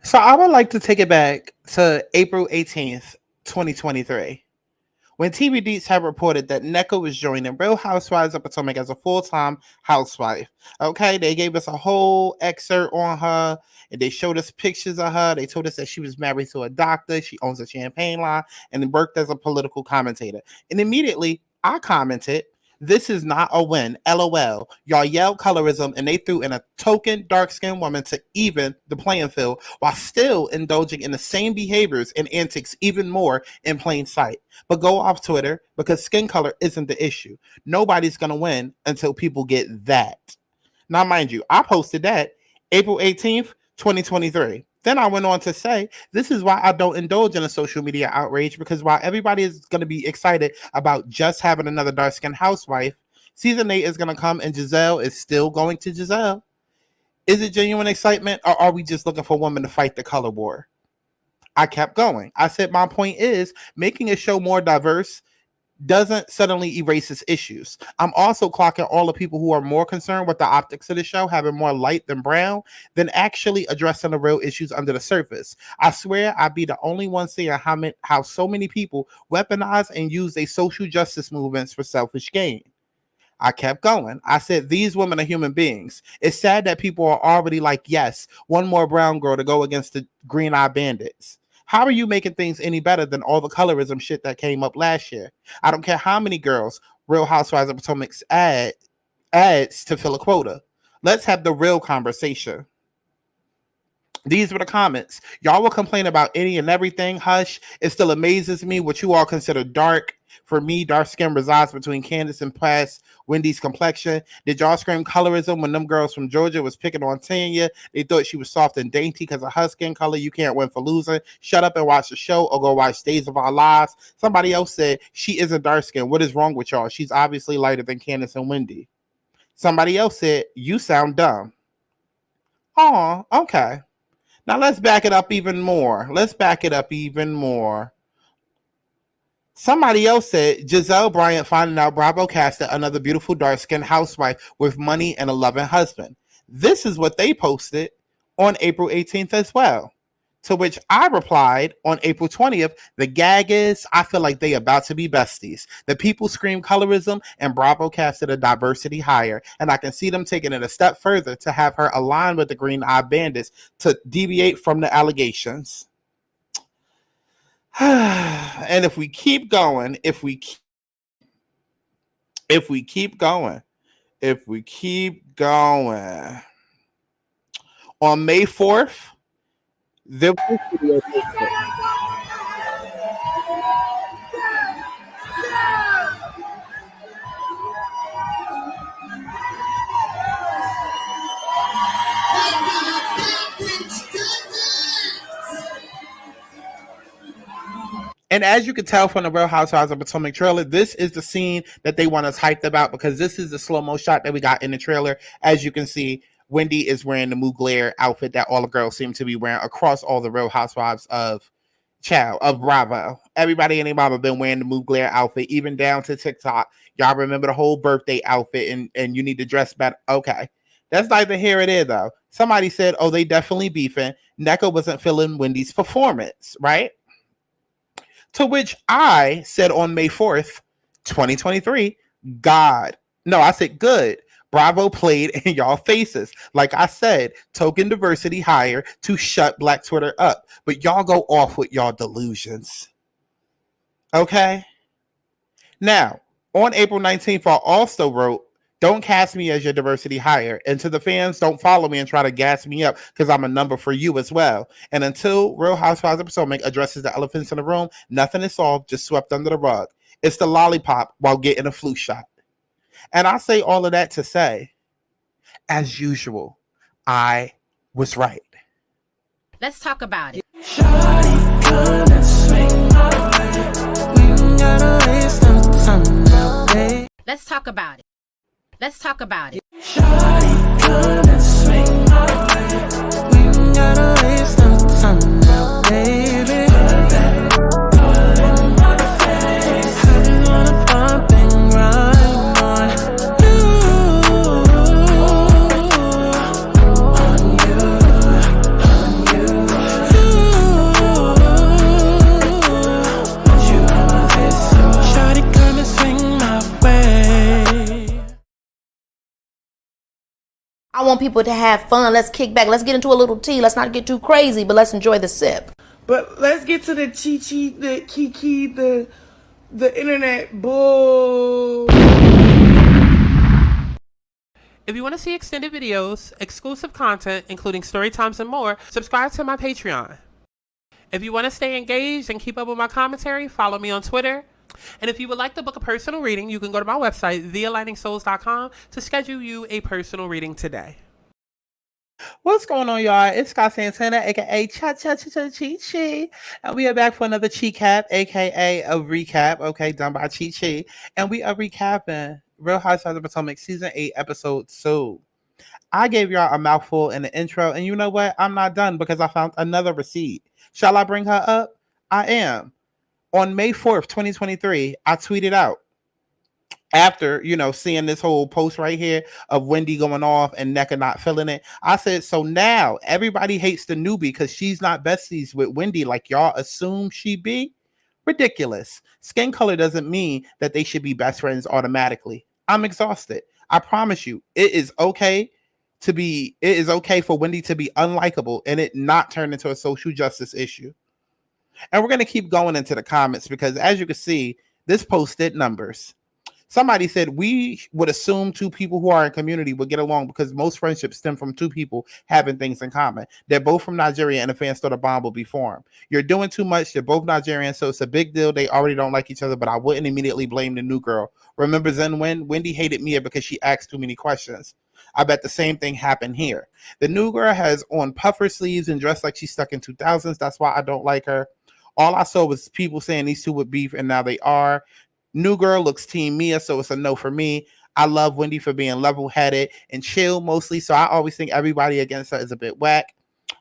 So I would like to take it back to April 18th, 2023, when TV Deets had reported that Nneka was joining Real Housewives of Potomac as a full-time housewife. Okay, they gave us a whole excerpt on her, and they showed us pictures of her. They told us that she was married to a doctor, she owns a champagne line, and worked as a political commentator. And immediately, I commented, "This is not a win. LOL. Y'all yelled colorism and they threw in a token dark-skinned woman to even the playing field while still indulging in the same behaviors and antics even more in plain sight. But go off Twitter because skin color isn't the issue. Nobody's going to win until people get that." Now, mind you, I posted that April 18th, 2023. Then I went on to say, this is why I don't indulge in a social media outrage, because while everybody is going to be excited about just having another dark-skinned housewife, season 8 is going to come and Giselle is still going to Giselle. Is it genuine excitement, or are we just looking for women to fight the color war? I kept going. I said my point is making a show more diverse doesn't suddenly erase its issues. I'm also clocking all the people who are more concerned with the optics of the show having more light than brown than actually addressing the real issues under the surface. I swear I'd be the only one seeing how so many people weaponize and use their social justice movements for selfish gain. I kept going. I said, these women are human beings. It's sad that people are already like, yes, one more brown girl to go against the green-eyed bandits. How are you making things any better than all the colorism shit that came up last year? I don't care how many girls Real Housewives of Potomac's adds to fill a quota. Let's have the real conversation. These were the comments. Y'all will complain about any and everything. Hush. It still amazes me what you all consider dark. For me, dark skin resides between Candiace and past Wendy's complexion. Did y'all scream colorism when them girls from Georgia was picking on Tanya? They thought she was soft and dainty because of her skin color. You can't win for losing. Shut up and watch the show or go watch Days of Our Lives. Somebody else said, she isn't dark skin. What is wrong with y'all? She's obviously lighter than Candiace and Wendy. Somebody else said, you sound dumb. Oh, okay. Now let's back it up even more. Somebody else said, Giselle Bryant finding out Bravo casted another beautiful dark-skinned housewife with money and a loving husband. This is what they posted on April 18th as well. To which I replied on April 20th, the gag is, I feel like they about to be besties. The people scream colorism and Bravo casted a diversity hire. And I can see them taking it a step further to have her align with the green-eyed bandits to deviate from the allegations. And if we keep going, on May 4th, there was a video posted. And as you can tell from the Real Housewives of Potomac trailer, this is the scene that they want us hyped about, because this is the slow-mo shot that we got in the trailer. As you can see, Wendy is wearing the Mugler outfit that all the girls seem to be wearing across all the Real Housewives of Bravo. Everybody and their mama been wearing the Mugler outfit, even down to TikTok. Y'all remember the whole birthday outfit and you need to dress better. Okay. That's neither here or there, though. Somebody said, oh, they definitely beefing. Nneka wasn't feeling Wendy's performance, right? To which I said on May 4th, 2023, good. Bravo played in y'all faces. Like I said, token diversity hire to shut Black Twitter up. But y'all go off with y'all delusions. Okay? Now, on April 19th, I also wrote, don't cast me as your diversity hire. And to the fans, don't follow me and try to gas me up, because I'm a number for you as well. And until Real Housewives of Potomac addresses the elephants in the room, nothing is solved, just swept under the rug. It's the lollipop while getting a flu shot. And I say all of that to say, as usual, I was right. Let's talk about it. Let's talk about it. Let's talk about it. Shawty, come and swing my way. We ain't gotta waste no time now, baby. Put that all in my face. I just wanna bump and grind on you. On you. want people to have fun. Let's kick back. Let's get into a little tea. Let's not get too crazy, but let's enjoy the sip. But let's get to the chi-chi, the kiki, the internet bull. If you want to see extended videos, exclusive content, including story times and more, subscribe to my Patreon. If you want to stay engaged and keep up with my commentary, follow me on Twitter. And if you would like to book a personal reading, you can go to my website, thealigningsouls.com, to schedule you a personal reading today. What's going on, y'all? It's Scott Santana, aka Chi, and we are back for another Chi Cap, aka a recap, okay, done by Chi. And we are recapping Real Housewives of Potomac Season 8, Episode 2. I gave y'all a mouthful in the intro, and you know what? I'm not done because I found another receipt. Shall I bring her up? I am. On May 4th, 2023, I tweeted out, after, seeing this whole post right here of Wendy going off and Nneka not feeling it, I said, so now everybody hates the newbie because she's not besties with Wendy like y'all assume she be? Ridiculous. Skin color doesn't mean that they should be best friends automatically. I'm exhausted. I promise you, it is okay for Wendy to be unlikable and it not turn into a social justice issue. And we're going to keep going into the comments because, as you can see, this post did numbers. Somebody said we would assume two people who are in community would get along because most friendships stem from two people having things in common. They're both from Nigeria and a fan thought a bond will be formed. You're doing too much. They're both Nigerian, so it's a big deal. They already don't like each other, but I wouldn't immediately blame the new girl. Remember then when Wendy hated Mia because she asked too many questions. I bet the same thing happened here. The new girl has on puffer sleeves and dressed like she's stuck in 2000s. That's why I don't like her. All I saw was people saying these two would beef, and now they are. New girl looks team Mia, so it's a no for me. I love Wendy for being level-headed and chill mostly, so I always think everybody against her is a bit whack.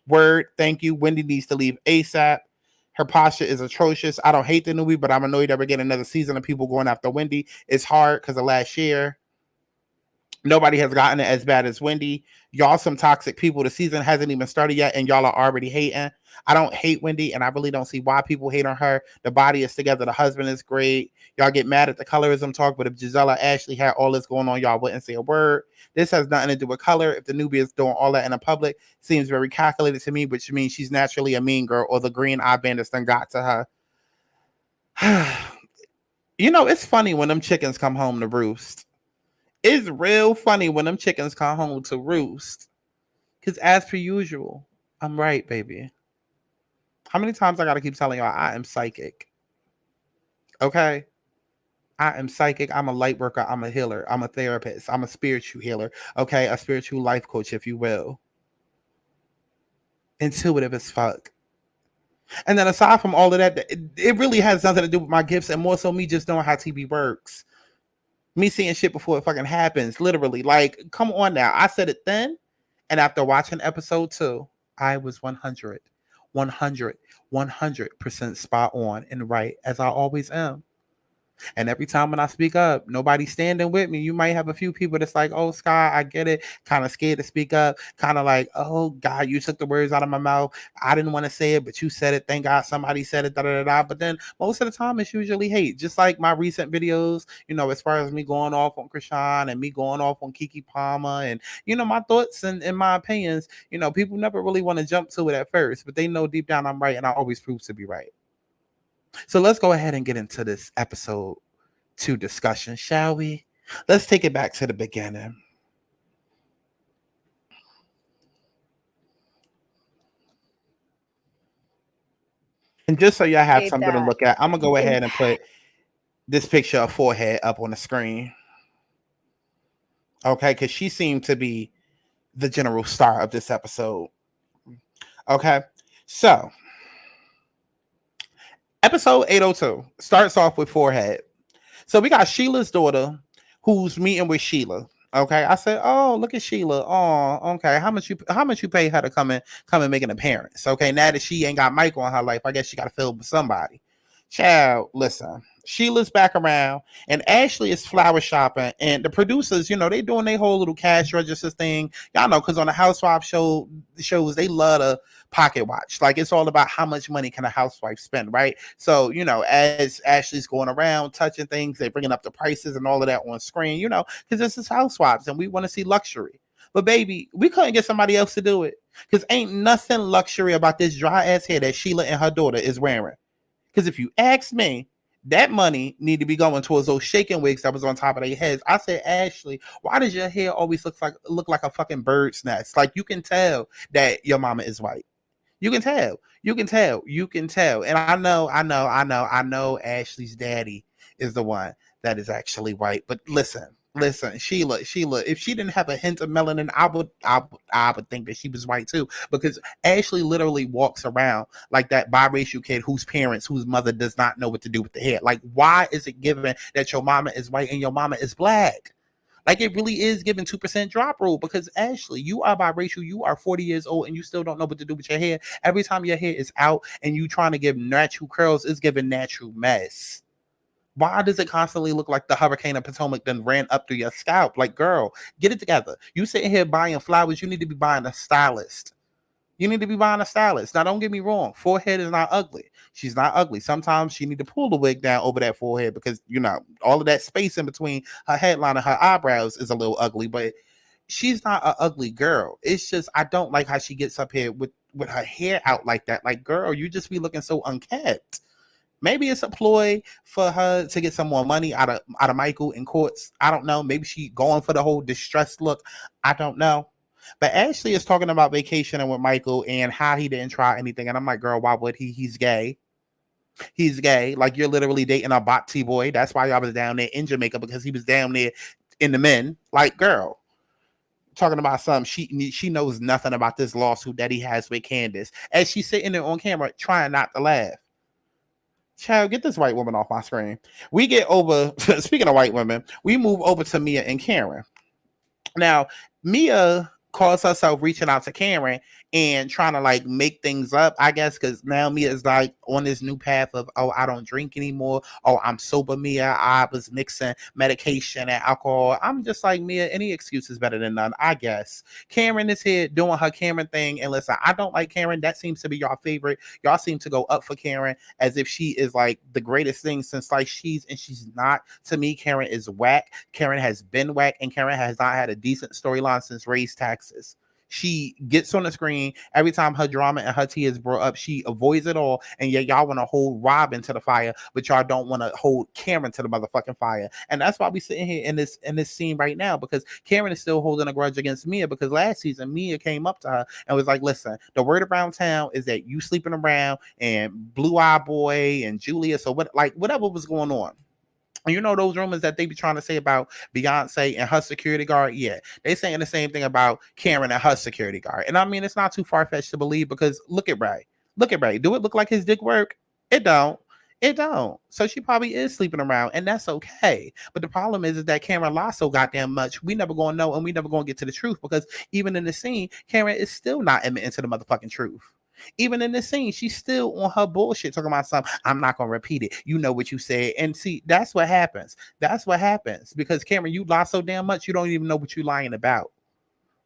Word, thank you. Wendy needs to leave ASAP. Her posture is atrocious. I don't hate the newbie, but I'm annoyed that we're getting another season of people going after Wendy. It's hard because of last year. Nobody has gotten it as bad as Wendy. Y'all some toxic people. The season hasn't even started yet, and y'all are already hating. I don't hate Wendy, and I really don't see why people hate on her. The body is together. The husband is great. Y'all get mad at the colorism talk, but if Gisela Ashley had all this going on, y'all wouldn't say a word. This has nothing to do with color. If the newbie is doing all that in the public, seems very calculated to me, which means she's naturally a mean girl or the green eye bandits done got to her. It's funny when them chickens come home to roost. It's real funny when them chickens come home to roost. Because as per usual, I'm right, baby. How many times I got to keep telling y'all I am psychic? Okay? I am psychic. I'm a light worker. I'm a healer. I'm a therapist. I'm a spiritual healer. Okay? A spiritual life coach, if you will. Intuitive as fuck. And then aside from all of that, it really has nothing to do with my gifts and more so me just knowing how TV works. Me seeing shit before it fucking happens, literally. Like, come on now. I said it then, and after watching episode 2, I was 100% spot on and right, as I always am. And every time when I speak up, nobody's standing with me. You might have a few people that's like, oh, Sky, I get it. Kind of scared to speak up. Kind of like, oh, God, you took the words out of my mouth. I didn't want to say it, but you said it. Thank God somebody said it. Da, da, da, da. But then most of the time, it's usually hate. Just like my recent videos, as far as me going off on Krishan and me going off on Kiki Palmer and, my thoughts and my opinions, people never really want to jump to it at first, but they know deep down I'm right and I always prove to be right. So let's go ahead and get into this episode 2 discussion, shall we? Let's take it back to the beginning. And just so y'all have something to look at, I'm going to go ahead and put this picture of forehead up on the screen. Okay, because she seemed to be the general star of this episode. Okay, so episode 802 starts off with forehead. So we got Sheila's daughter who's meeting with Sheila. Okay, I said, oh, look at Sheila. Oh, okay. How much you pay her to come and make an appearance? Okay, now that she ain't got Michael in her life, I guess she got to fill with somebody. Child, listen. Sheilah's back around, and Ashley is flower shopping, and the producers, they doing their whole little cash register thing. Y'all know, because on the Housewives shows, they love to pocket watch. Like, it's all about how much money can a housewife spend, right? So, as Ashley's going around touching things, they're bringing up the prices and all of that on screen, because this is Housewives, and we want to see luxury. But baby, we couldn't get somebody else to do it. Because ain't nothing luxury about this dry ass hair that Sheila and her daughter is wearing. Because if you ask me, that money need to be going towards those shaking wigs that was on top of their heads. I said, Ashley, why does your hair always look like a fucking bird's nest? Like, you can tell that your mama is white. You can tell. You can tell. You can tell. And I know Ashley's daddy is the one that is actually white. But listen, Sheila, if she didn't have a hint of melanin, I would think that she was white too. Because Ashley literally walks around like that biracial kid whose mother does not know what to do with the hair. Like, why is it given that your mama is white and your mama is black? Like, it really is giving 2% drop rule, because Ashley, you are biracial, you are 40 years old, and you still don't know what to do with your hair. Every time your hair is out and you trying to give natural curls, it's giving natural mess. Why does it constantly look like the hurricane of Potomac then ran up through your scalp? Like, girl, get it together. You sitting here buying flowers, you need to be buying a stylist. You need to be buying a stylist. Now, don't get me wrong. Forehead is not ugly. She's not ugly. Sometimes she need to pull the wig down over that forehead because, all of that space in between her headline and her eyebrows is a little ugly, but she's not an ugly girl. It's just, I don't like how she gets up here with her hair out like that. Like, girl, you just be looking so unkept. Maybe it's a ploy for her to get some more money out of Michael in courts. I don't know. Maybe she going for the whole distressed look. I don't know. But Ashley is talking about vacationing with Michael and how he didn't try anything. And I'm like, girl, why would he? He's gay. He's gay. Like, you're literally dating a Bati boy. That's why y'all was down there in Jamaica, because he was down there in the men. Like, girl, talking about something. She knows nothing about this lawsuit that he has with Candiace. As she's sitting there on camera trying not to laugh. Child, get this white woman off my screen. We get over, speaking of white women, we move over to Mia and Karen. Now, Mia calls herself reaching out to Karen and trying to like make things up, I guess, because now Mia is like on this new path of, oh, I don't drink anymore. Oh, I'm sober, Mia. I was mixing medication and alcohol. I'm just like, Mia, any excuse is better than none, I guess. Karen is here doing her Karen thing. And listen, I don't like Karen. That seems to be y'all favorite. Y'all seem to go up for Karen as if she is like the greatest thing since like she's not. To me, Karen is whack. Karen has been whack, and Karen has not had a decent storyline since Raise Taxes. She gets on the screen every time her drama and her tea is brought up. She avoids it all, and yet y'all want to hold Robin to the fire, but y'all don't want to hold Karen to the motherfucking fire. And that's why we sitting here in this scene right now, because Karen is still holding a grudge against Mia, because last season Mia came up to her and was like, "Listen, the word around town is that you sleeping around and Blue Eye Boy and Julia, so whatever was going on." And you know those rumors that they be trying to say about Beyonce and her security guard? Yeah, they saying the same thing about Karen and her security guard. And I mean, it's not too far-fetched to believe, because look at Ray. Look at Ray. Do it look like his dick work? It don't. It don't. So she probably is sleeping around, and that's okay. But the problem is that Karen lies so goddamn much, we never gonna know, and we never gonna get to the truth, because even in the scene, Karen is still not admitting to the motherfucking truth. Even in this scene, she's still on her bullshit, talking about something. I'm not gonna repeat it. You know what you said. And see, that's what happens. That's what happens. Because Cameron, you lie so damn much, you don't even know what you're lying about.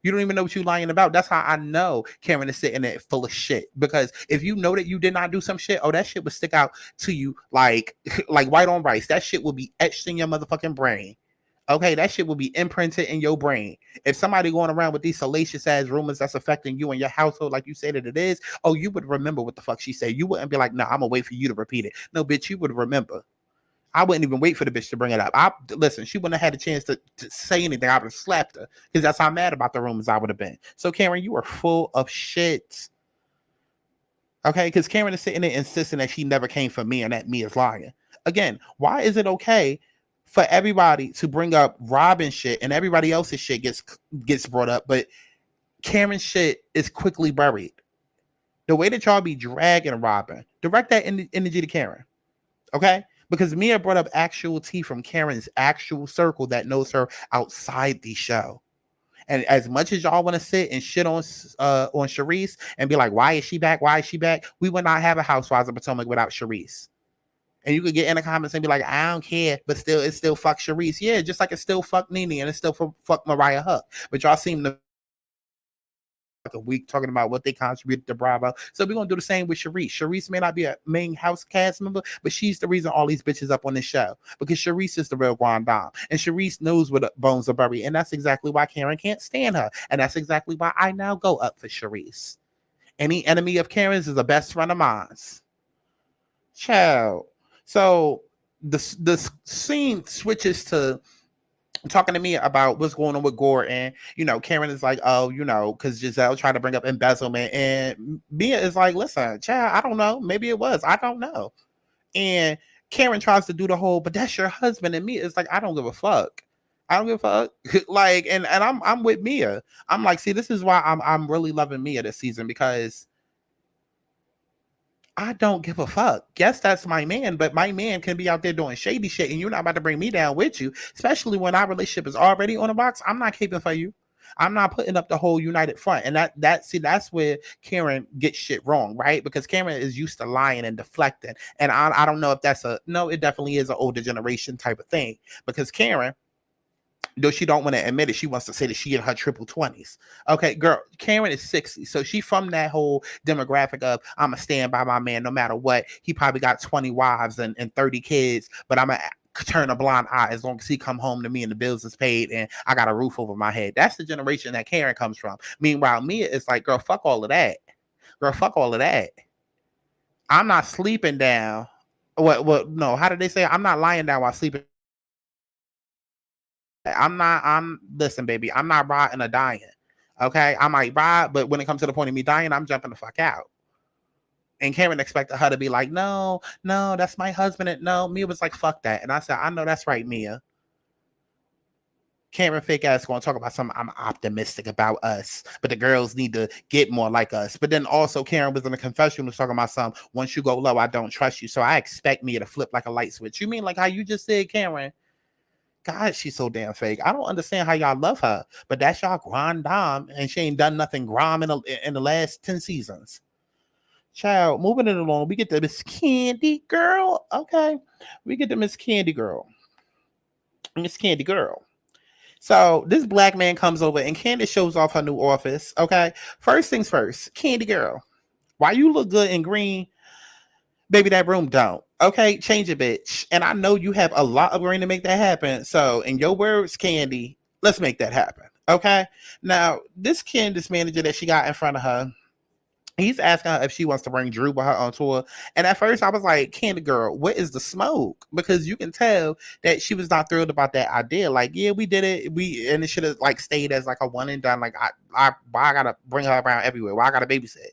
You don't even know what you're lying about. That's how I know Karen is sitting there full of shit. Because if you know that you did not do some shit, oh, that shit would stick out to you like white on rice. That shit will be etched in your motherfucking brain. Okay, that shit will be imprinted in your brain. If somebody going around with these salacious ass rumors that's affecting you and your household, like you said that it is, oh, you would remember what the fuck she said. You wouldn't be like, no, I'm gonna wait for you to repeat it. No, bitch, you would remember. I wouldn't even wait for the bitch to bring it up. Listen, she wouldn't have had a chance to say anything. I would have slapped her, because that's how mad about the rumors I would have been. So Karen, you are full of shit. Okay, because Karen is sitting there insisting that she never came for me and that me is lying. Again, why is it okay for everybody to bring up Robin shit and everybody else's shit gets brought up, but Karen's shit is quickly buried? The way that y'all be dragging Robin, direct that energy to Karen, okay? Because Mia brought up actual tea from Karen's actual circle that knows her outside the show. And as much as y'all want to sit and shit on Charisse and be like, why is she back? Why is she back? We would not have a Housewives of Potomac without Charisse. And you could get in the comments and be like, I don't care, but still, it's still fuck Charisse. Yeah, just like it's still fuck Nene and it's still fuck Mariah Huck. But y'all seem to a week talking about what they contributed to Bravo. So we're gonna do the same with Sharice. Sharice may not be a main house cast member, but she's the reason all these bitches up on this show, because Sharice is the real grand dame, and Sharice knows where the bones are buried, and that's exactly why Karen can't stand her, and that's exactly why I now go up for Sharice. Any enemy of Karen's is a best friend of mine's. Child. So the scene switches to talking to me about what's going on with Gordon. Karen is like, oh, because Giselle tried to bring up embezzlement, and Mia is like, listen, child, I don't know, maybe it was, I don't know. And Karen tries to do the whole, but that's your husband, and Mia is like, I don't give a fuck. I don't give a fuck. Like, and I'm with Mia. I'm like, see, this is why I'm really loving Mia this season, because I don't give a fuck. Yes, that's my man, but my man can be out there doing shady shit, and you're not about to bring me down with you, especially when our relationship is already on the box. I'm not caping for you. I'm not putting up the whole united front. And that's where Karen gets shit wrong, right? Because Karen is used to lying and deflecting. And I don't know if that's no, it definitely is an older generation type of thing. Because Karen, though she don't want to admit it, she wants to say that she in her triple 20s. Okay, girl, Karen is 60. So she from that whole demographic of, I'm going to stand by my man no matter what. He probably got 20 wives and 30 kids, but I'm going to turn a blind eye as long as he come home to me and the bills is paid and I got a roof over my head. That's the generation that Karen comes from. Meanwhile, Mia is like, girl, fuck all of that. Girl, fuck all of that. I'm not sleeping down. No, how did they say? I'm not lying down while sleeping. Listen, baby, I'm not riding or dying. Okay, I might ride, but when it comes to the point of me dying, I'm jumping the fuck out. And Karen expected her to be like, no, that's my husband. And no, Mia was like, fuck that. And I said, I know that's right, Mia. Karen fake ass going to talk about something. I'm optimistic about us, but the girls need to get more like us. But then also Karen was in a confessional talking about something. Once you go low, I don't trust you. So I expect Mia to flip like a light switch. You mean like how you just said, Karen? God, she's so damn fake. I don't understand how y'all love her, but that's y'all grand dame, and she ain't done nothing grime in the last 10 seasons. Child, moving it along, we get to Miss Candy Girl. Okay, we get to Miss Candy Girl. Miss Candy Girl. So this black man comes over, and Candiace shows off her new office. Okay, first things first, Candy Girl, why you look good in green? Baby, that room don't. Okay, change it, bitch. And I know you have a lot of green to make that happen. So, in your words, Candy, let's make that happen. Okay? Now, this Candiace manager that she got in front of her, he's asking her if she wants to bring Drew with her on tour. And at first I was like, Candy Girl, what is the smoke? Because you can tell that she was not thrilled about that idea. Like, yeah, we did it. And it should have like stayed as like a one and done. Like, why I gotta bring her around everywhere? Why I gotta babysit?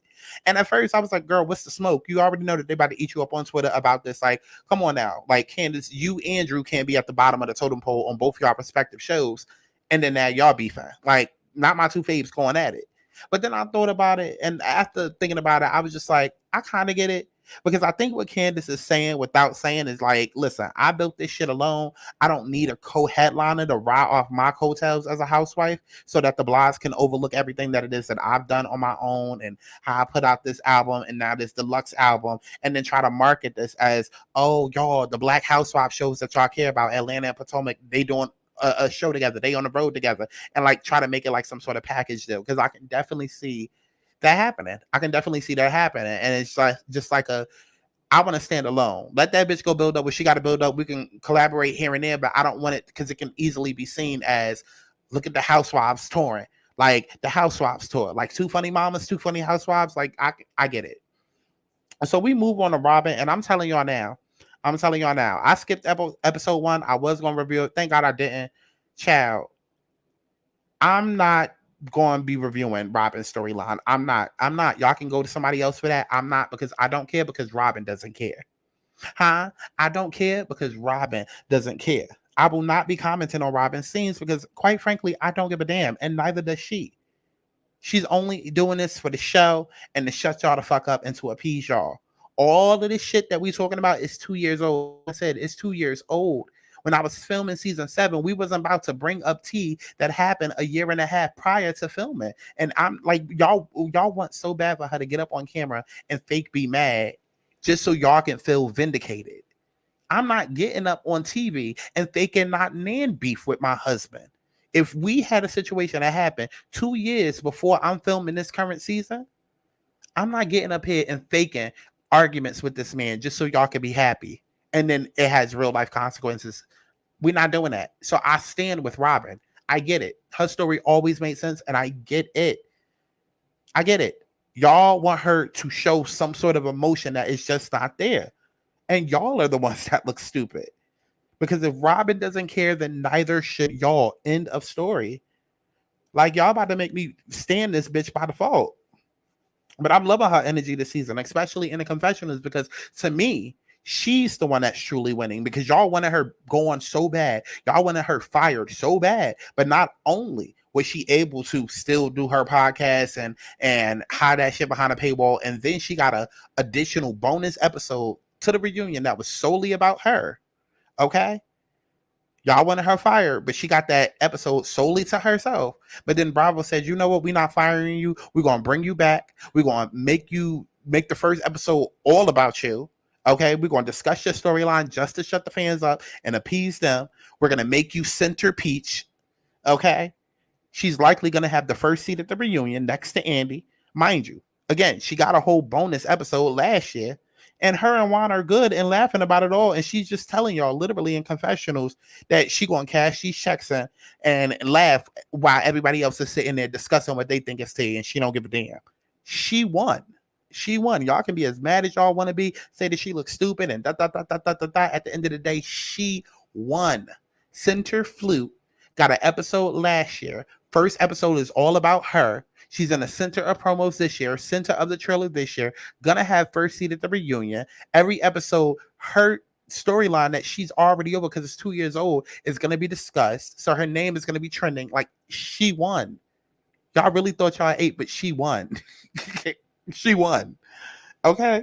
And at first I was like, girl, what's the smoke? You already know that they about to eat you up on Twitter about this. Like, come on now. Like, Candiace, you and Drew can't be at the bottom of the totem pole on both y'all respective shows. And then now y'all beefing. Like, not my two faves going at it. But then I thought about it, and after thinking about it, I was just like, I kind of get it. Because I think what Candiace is saying without saying is like, listen, I built this shit alone. I don't need a co-headliner to ride off my coattails as a housewife so that the blogs can overlook everything that it is that I've done on my own and how I put out this album and now this deluxe album, and then try to market this as, oh, y'all, the Black Housewife shows that y'all care about, Atlanta and Potomac, they doing a show together, they on the road together, and like try to make it like some sort of package deal. Because I can definitely see that happening. And it's like just like I want to stand alone. Let that bitch go build up what she got to build up. We can collaborate here and there, but I don't want it because it can easily be seen as, look at the Housewives touring, like the Housewives tour, like two funny mamas, two funny housewives. Like I get it. So we move on to Robin, and I'm telling y'all now, I skipped episode 1. I was going to review it. Thank God I didn't. Child, I'm not going to be reviewing Robin's storyline. I'm not. Y'all can go to somebody else for that. I'm not, because I don't care, because Robin doesn't care. I don't care because Robin doesn't care. I will not be commenting on Robin's scenes because, quite frankly, I don't give a damn, and neither does she. She's only doing this for the show and to shut y'all the fuck up and to appease y'all. All of this shit that we talking about is 2 years old. I said it's 2 years old. When I was filming season 7, we wasn't about to bring up tea that happened a year and a half prior to filming. And I'm like, y'all want so bad for her to get up on camera and fake be mad just so y'all can feel vindicated. I'm not getting up on TV and faking not nan beef with my husband. if we had a situation that happened 2 years before I'm filming this current season, I'm not getting up here and faking arguments with this man just so y'all can be happy. And then it has real life consequences. We're not doing that. So I stand with Robin. I get it. Her story always made sense, and I get it. I get it. Y'all want her to show some sort of emotion that is just not there. And y'all are the ones that look stupid. Because if Robin doesn't care, then neither should y'all. End of story. Like, y'all about to make me stand this bitch by default. But I'm loving her energy this season, especially in the confessionals, because to me, she's the one that's truly winning, because y'all wanted her going so bad. Y'all wanted her fired so bad. But not only was she able to still do her podcast and hide that shit behind a paywall, and then she got a additional bonus episode to the reunion that was solely about her. Okay? Y'all wanted her fired, but she got that episode solely to herself. But then Bravo said, you know what? We're not firing you. We're going to bring you back. We're going to make the first episode all about you. Okay? We're going to discuss your storyline just to shut the fans up and appease them. We're going to make you Center Peach. Okay? She's likely going to have the first seat at the reunion next to Andy. Mind you, again, she got a whole bonus episode last year. And her and Juan are good and laughing about it all. And she's just telling y'all literally in confessionals that she gonna cash these checks in and laugh while everybody else is sitting there discussing what they think is tea, and she don't give a damn. She won. She won. Y'all can be as mad as y'all want to be, say that she looks stupid and da da da da da da da. At the end of the day, she won. Center Flute got an episode last year. First episode is all about her. She's in the center of promos this year, center of the trailer this year, gonna have first seat at the reunion. Every episode, her storyline that she's already over because it's 2 years old is gonna be discussed. So her name is gonna be trending. Like, she won. Y'all really thought y'all ate, but she won. She won. Okay.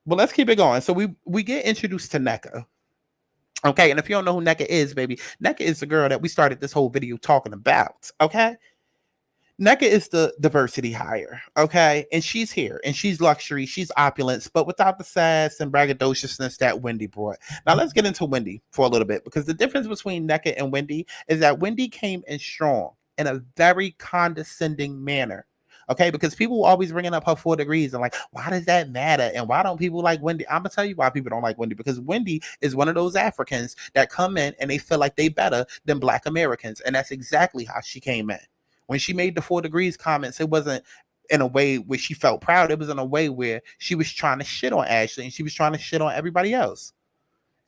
Well, let's keep it going. So we get introduced to Nneka. Okay, and if you don't know who Nneka is, baby, Nneka is the girl that we started this whole video talking about. Okay. Nneka is the diversity hire, okay? And she's here, and she's luxury, she's opulence, but without the sass and braggadociousness that Wendy brought. Now, let's get into Wendy for a little bit, because the difference between Nneka and Wendy is that Wendy came in strong in a very condescending manner, okay? Because people were always bringing up her 4 degrees and like, why does that matter? And why don't people like Wendy? I'm going to tell you why people don't like Wendy, because Wendy is one of those Africans that come in and they feel like they better than Black Americans, and that's exactly how she came in. When she made the 4 degrees comments, it wasn't in a way where she felt proud. It was in a way where she was trying to shit on Ashley and she was trying to shit on everybody else.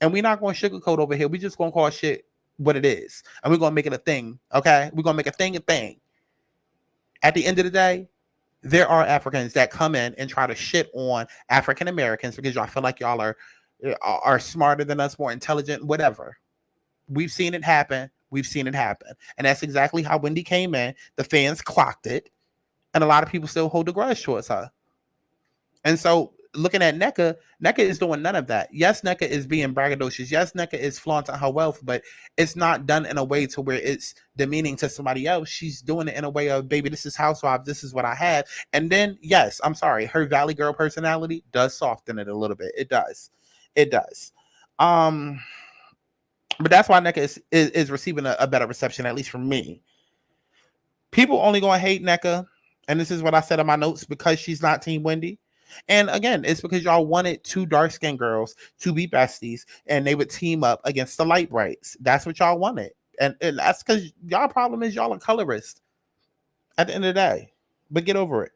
And we're not going to sugarcoat over here. We're just going to call shit what it is. And we're going to make it a thing, okay? We're going to make a thing a thing. At the end of the day, there are Africans that come in and try to shit on African Americans because y'all feel like y'all are smarter than us, more intelligent, whatever. We've seen it happen. We've seen it happen. And that's exactly how Wendy came in. The fans clocked it. And a lot of people still hold a grudge towards her. And so looking at Nneka, Nneka is doing none of that. Yes, Nneka is being braggadocious. Yes, Nneka is flaunting her wealth, but it's not done in a way to where it's demeaning to somebody else. She's doing it in a way of, baby, this is Housewives. This is what I have. And then, yes, I'm sorry, her Valley Girl personality does soften it a little bit. It does. It does. But that's why Nneka is receiving a better reception, at least from me. People only going to hate Nneka, and this is what I said in my notes, because she's not Team Wendy. And again, it's because y'all wanted 2 dark-skinned girls to be besties, and they would team up against the Light Brights. That's what y'all wanted. And that's because y'all problem is y'all are colorist at the end of the day. But get over it.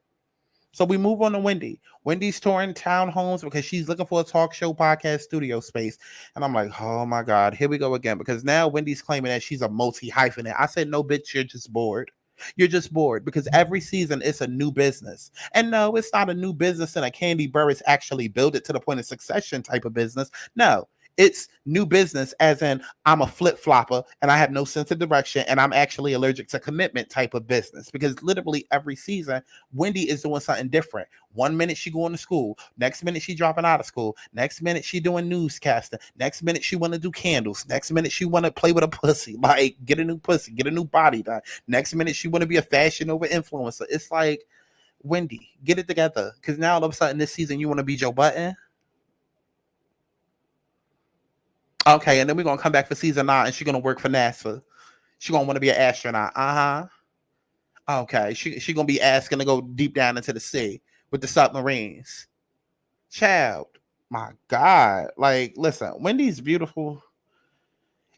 So we move on to Wendy. Wendy's touring townhomes because she's looking for a talk show podcast studio space. And I'm like, oh my God, here we go again. Because now Wendy's claiming that she's a multi-hyphenate. I said, no, bitch, you're just bored. You're just bored because every season it's a new business. And no, it's not a new business and a Candy Burris actually build it to the point of succession type of business. No. It's new business as in I'm a flip-flopper and I have no sense of direction and I'm actually allergic to commitment type of business, because literally every season Wendy is doing something different. 1 minute she going to school, next minute she dropping out of school, next minute she doing newscasting, next minute she want to do candles, next minute she want to play with a pussy, like get a new pussy, get a new body done, next minute she want to be a fashion over influencer. It's like, Wendy, get it together, because now all of a sudden this season you want to be Joe Button. Okay, and then we're going to come back for season 9 and she's going to work for NASA. She gonna want to be an astronaut. Okay. She gonna be asking to go deep down into the sea with the submarines. Child, my God. Like, listen, Wendy's beautiful.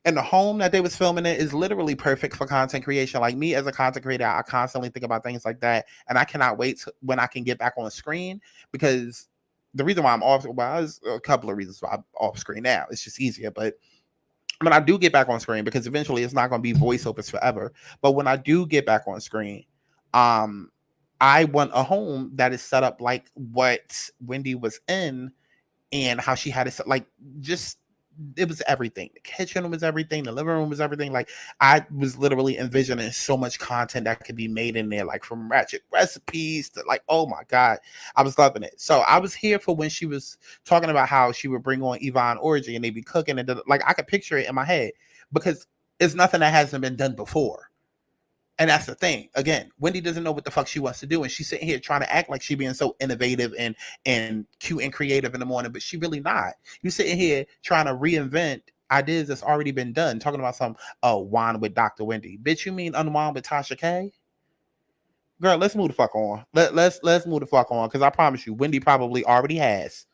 And the home that they was filming it is literally perfect for content creation. Like me as a content creator, I constantly think about things like that. And I cannot wait when I can get back on screen, because the reason why I'm off, well, there's a couple of reasons why I'm off screen now. It's just easier. But when I do get back on screen, because eventually it's not going to be voiceovers forever. But when I do get back on screen, um, I want a home that is set up like what Wendy was in, and how she had it set, like, just, it was everything. The kitchen was everything. The living room was everything. Like, I was literally envisioning so much content that could be made in there, like from ratchet recipes to, like, oh my God, I was loving it. So I was here for when she was talking about how she would bring on Yvonne Orgy and they'd be cooking, and like I could picture it in my head, because it's nothing that hasn't been done before. And that's the thing. Again, Wendy doesn't know what the fuck she wants to do, and she's sitting here trying to act like she being so innovative and cute and creative in the morning, but she really not. You sitting here trying to reinvent ideas that's already been done, talking about some wine with Dr. Wendy. Bitch, you mean unwind with Tasha K? Girl, let's move the fuck on. Let's move the fuck on, because I promise you, Wendy probably already has.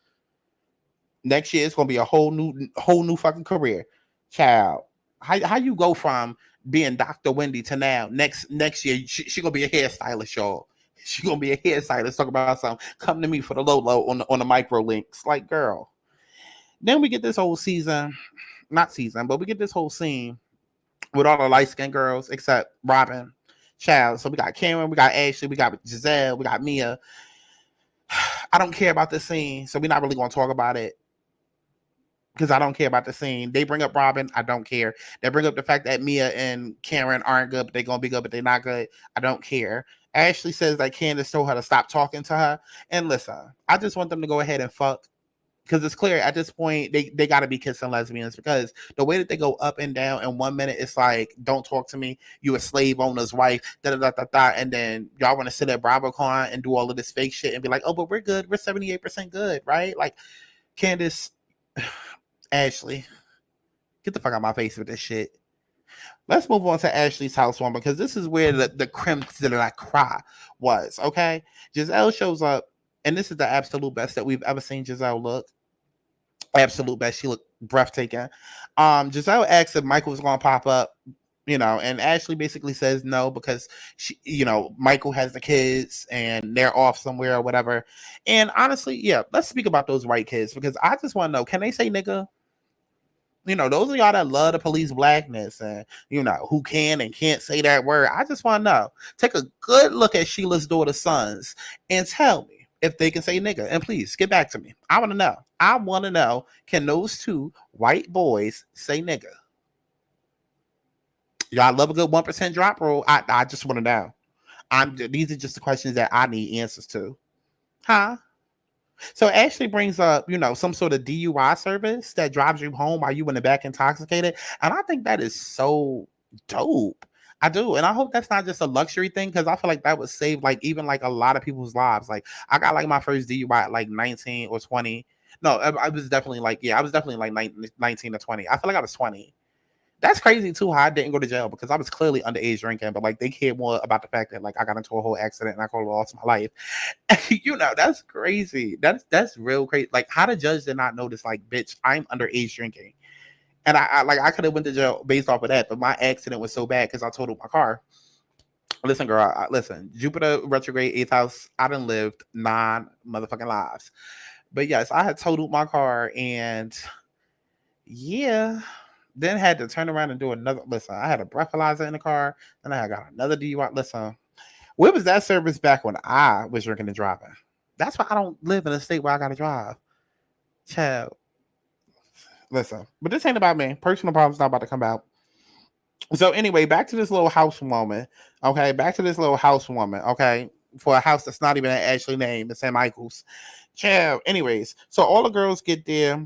Next year it's gonna be a whole new fucking career, child. How you go from being Dr. Wendy to now next year she gonna be a hairstylist, y'all. She gonna be a hairstylist. Talk about something. Come to me for the low on the micro links, like, girl. Then we get this whole season, not season, but we get this whole scene with all the light skinned girls except Robin, child. So we got Karen, we got Ashley, we got Giselle, we got Mia. I don't care about this scene, so we're not really gonna talk about it, because I don't care about the scene. They bring up Robin, I don't care. They bring up the fact that Mia and Karen aren't good, but they're going to be good, but they're not good. I don't care. Ashley says that Candiace told her to stop talking to her. And listen, I just want them to go ahead and fuck, because it's clear at this point they got to be kissing lesbians, because the way that they go up and down, in 1 minute it's like, don't talk to me, you a slave owner's wife, and then y'all want to sit at BravoCon and do all of this fake shit and be like, oh, but we're good, we're 78% good, right? Like, Candiace, Ashley, get the fuck out of my face with this shit. Let's move on to Ashley's housewarming, because this is where the creme de la creme was, okay? Giselle shows up, and this is the absolute best that we've ever seen Giselle look. Absolute best. She looked breathtaking. Giselle asks if Michael was going to pop up, and Ashley basically says no, because she, Michael has the kids and they're off somewhere or whatever. And honestly, yeah, let's speak about those white kids, because I just want to know, can they say nigga? Those of y'all that love to police blackness and, who can and can't say that word. I just want to know. Take a good look at Sheila's daughter's sons and tell me if they can say nigga. And please get back to me. I want to know. I want to know, can those two white boys say nigga? Y'all love a good 1% drop roll. I just want to know. These are just the questions that I need answers to. Huh? So Ashley brings up, some sort of DUI service that drives you home while you in the back intoxicated. And I think that is so dope. I do. And I hope that's not just a luxury thing, because I feel like that would save even a lot of people's lives. Like, I got my first DUI at 19 or 20. No, I was definitely 19 or 20. I feel like I was 20. That's crazy too, how I didn't go to jail, because I was clearly underage drinking, but they cared more about the fact that I got into a whole accident and I could have lost my life. That's crazy. That's real crazy. How the judge did not notice, bitch, I'm underage drinking. And I could have went to jail based off of that, but my accident was so bad because I totaled my car. Listen, girl, listen, Jupiter retrograde 8th house, I done lived 9 motherfucking lives. But yes, I had totaled my car, and yeah, then had to turn around and do another. Listen, I had a breathalyzer in the car, then I got another DUI. Listen, where was that service back when I was drinking and driving? That's why I don't live in a state where I gotta drive. Child. Listen, but this ain't about me. Personal problems not about to come out. So anyway, back to this little housewoman. Okay, back to this little housewoman. Okay, for a house that's not even an Ashley name, it's St. Michael's. Child. Anyways, so all the girls get there.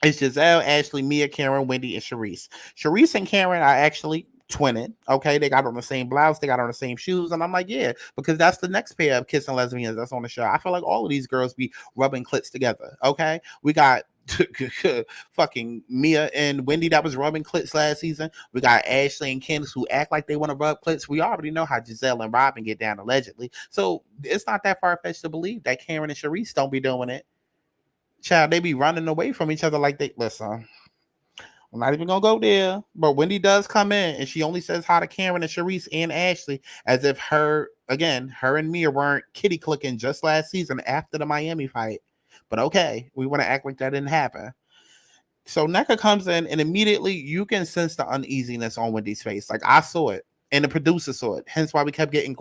It's Giselle, Ashley, Mia, Karen, Wendy, and Charisse. Charisse and Karen are actually twinning. Okay, they got on the same blouse, they got on the same shoes, and I'm like, yeah, because that's the next pair of kissing lesbians that's on the show. I feel like all of these girls be rubbing clits together. Okay, we got fucking Mia and Wendy that was rubbing clits last season. We got Ashley and Candiace who act like they want to rub clits. We already know how Giselle and Robin get down allegedly. So it's not that far-fetched to believe that Karen and Sharice don't be doing it. Child, they be running away from each other like they listen. I'm not even gonna go there, but Wendy does come in and she only says hi to Karen and Sharice and Ashley as if her and Mia weren't kitty clicking just last season after the Miami fight. But okay, we want to act like that didn't happen. So Nneka comes in and immediately you can sense the uneasiness on Wendy's face. Like I saw it and the producer saw it. Hence why we kept getting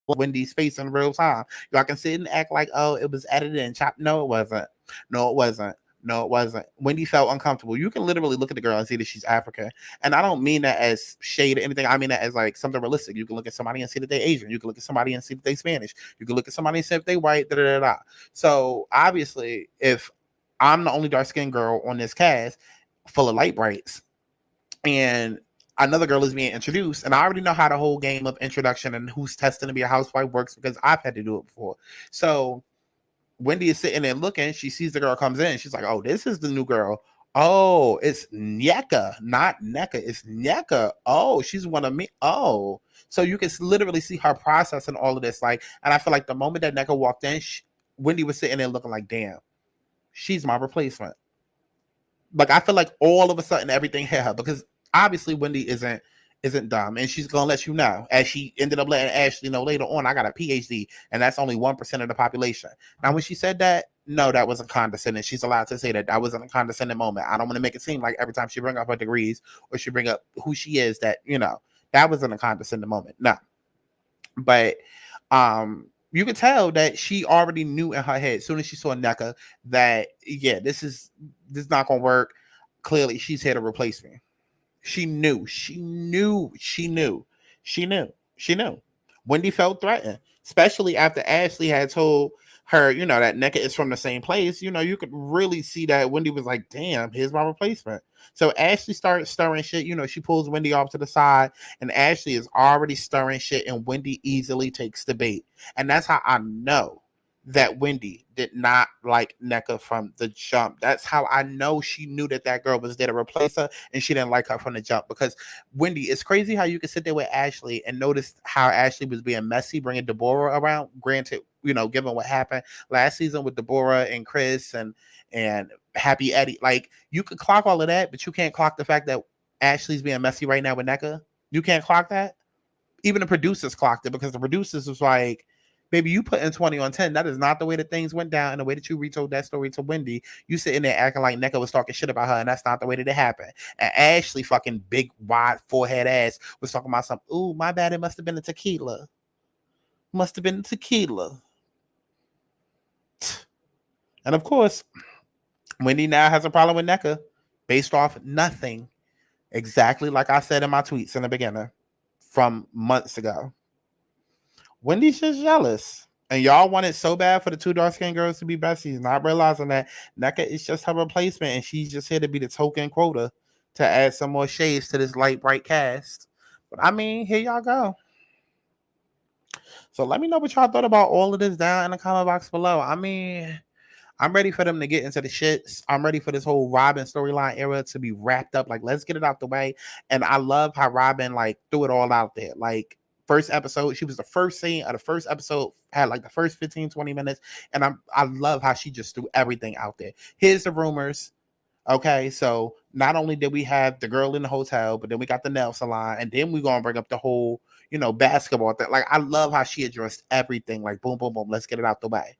Wendy's face in real time. Y'all can sit and act like, oh, it was edited and chopped. No, it wasn't. No, it wasn't. No, it wasn't. Wendy felt uncomfortable. You can literally look at the girl and see that she's African. And I don't mean that as shade or anything. I mean that as like something realistic. You can look at somebody and see that they're Asian. You can look at somebody and see that they're Spanish. You can look at somebody and see if they're white. Da, da, da, da. So obviously, if I'm the only dark-skinned girl on this cast full of light brights and another girl is being introduced, and I already know how the whole game of introduction and who's testing to be a housewife works because I've had to do it before. So Wendy is sitting there looking. She sees the girl comes in. She's like, oh, this is the new girl. Oh, it's Nneka, not Nneka. It's Nneka. Oh, she's one of me. Oh. So you can literally see her processing all of this. Like, and I feel like the moment that Nneka walked in, Wendy was sitting there looking like, damn, she's my replacement. Like, I feel like all of a sudden everything hit her because obviously Wendy isn't dumb, and she's gonna let you know, as she ended up letting Ashley know later on, I got a PhD, and that's only 1% of the population. Now, when she said that, no, that wasn't condescending. She's allowed to say that. That wasn't a condescending moment. I don't want to make it seem like every time she bring up her degrees or she bring up who she is, that, you know, that wasn't a condescending moment. No. But you could tell that she already knew in her head, as soon as she saw Nneka, that, yeah, this is not gonna work. Clearly, she's here to replace me. She knew. Wendy felt threatened, especially after Ashley had told her, you know, that Nneka is from the same place. You know, you could really see that Wendy was like, damn, here's my replacement. So Ashley started stirring shit. You know, she pulls Wendy off to the side, and Ashley is already stirring shit, and Wendy easily takes the bait. And that's how I know that Wendy did not like Nneka from the jump. That's how I know she knew that girl was there to replace her, and she didn't like her from the jump. Because Wendy, it's crazy how you can sit there with Ashley and notice how Ashley was being messy, bringing Deborah around. Granted, you know, given what happened last season with Deborah and Chris and Happy Eddie, like, you could clock all of that, but you can't clock the fact that Ashley's being messy right now with Nneka. You can't clock that. Even the producers clocked it, because the producers was like, baby, you put in 20 on 10. That is not the way that things went down, and the way that you retold that story to Wendy. You sitting there acting like Nneka was talking shit about her, and that's not the way that it happened. And Ashley, fucking big, wide forehead ass, was talking about something. Ooh, my bad, it must have been a tequila. Must have been tequila. And of course, Wendy now has a problem with Nneka based off nothing. Exactly like I said in my tweets in the beginning from months ago. Wendy's just jealous. And y'all want it so bad for the two dark-skinned girls to be besties, not realizing that Nneka is just her replacement, and she's just here to be the token quota to add some more shades to this light, bright cast. But I mean, here y'all go. So let me know what y'all thought about all of this down in the comment box below. I mean, I'm ready for them to get into the shits. I'm ready for this whole Robin storyline era to be wrapped up. Like, let's get it out the way. And I love how Robin, like, threw it all out there. Like, first episode, she was the first scene of the first episode, had like the first 15-20 minutes, and I love how she just threw everything out there. Here's the rumors. Okay, so not only did we have the girl in the hotel, but then we got the nail salon, and then we're gonna bring up the whole, you know, basketball thing. Like, I love how she addressed everything. Like, boom, boom, boom, let's get it out the way.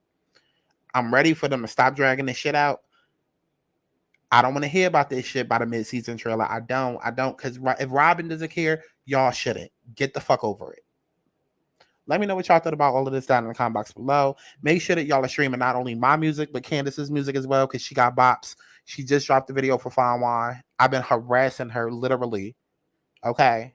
I'm ready for them to stop dragging this shit out. I don't want to hear about this shit by the mid-season trailer. I don't, because if Robin doesn't care, y'all shouldn't. Get the fuck over it. Let me know what y'all thought about all of this down in the comment box below. Make sure that y'all are streaming not only my music, but Candiace's music as well, because she got bops. She just dropped the video for Fine Wine. I've been harassing her, literally. Okay?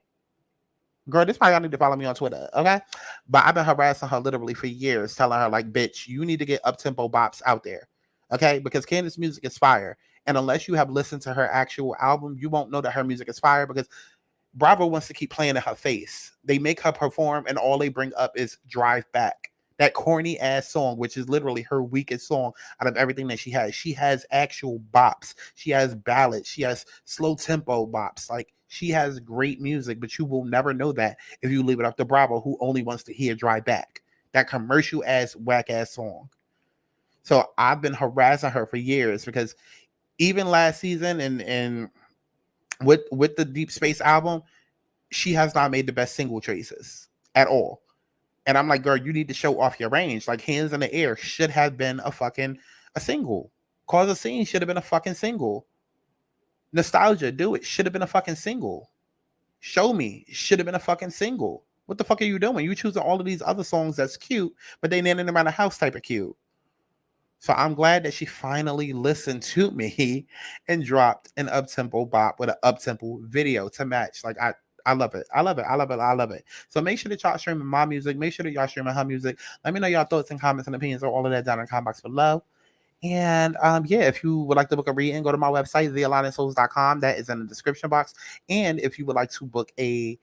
Girl, this is why y'all need to follow me on Twitter, okay? But I've been harassing her literally for years, telling her, like, bitch, you need to get up-tempo bops out there, okay? Because Candiace's music is fire. And unless you have listened to her actual album, you won't know that her music is fire, because Bravo wants to keep playing in her face. They make her perform, and all they bring up is Drive Back. That corny ass song, which is literally her weakest song out of everything that she has. She has actual bops. She has ballads. She has slow tempo bops. Like, she has great music, but you will never know that if you leave it up to Bravo, who only wants to hear Dry Back. That commercial ass, whack ass song. So I've been harassing her for years because even last season and with the Deep Space album, she has not made the best single choices at all. And I'm like, girl, you need to show off your range. Like, Hands in the Air should have been a single. Cause a Scene should have been a fucking single. Nostalgia, Do It should have been a fucking single. Show Me should have been a fucking single. What the fuck are you doing? You choosing all of these other songs that's cute, but they ain't in around the house type of cute. So I'm glad that she finally listened to me and dropped an up-tempo bop with an up-tempo video to match. Like, I love it. I love it. I love it. I love it. So make sure that y'all streaming my music. Make sure that y'all streaming her music. Let me know y'all thoughts and comments and opinions or all of that down in the comment box below. And yeah, if you would like to book a reading, go to my website, thealignedSouls.com. That is in the description box. And if you would like to book if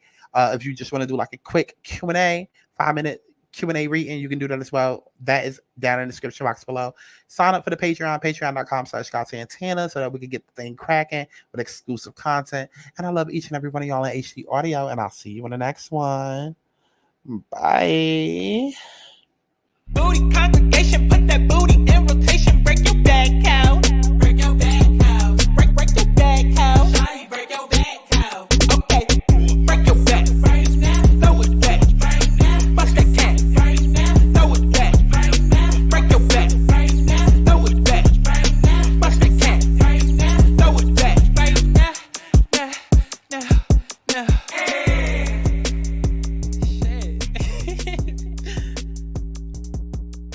you just want to do like a quick Q&A, 5-minute Q&A reading, you can do that as well. That is down in the description box below. Sign up for the Patreon, patreon.com/Santana, so that we can get the thing cracking with exclusive content. And I love each and every one of y'all in HD audio, and I'll see you in the next one. Bye. Booty congregation.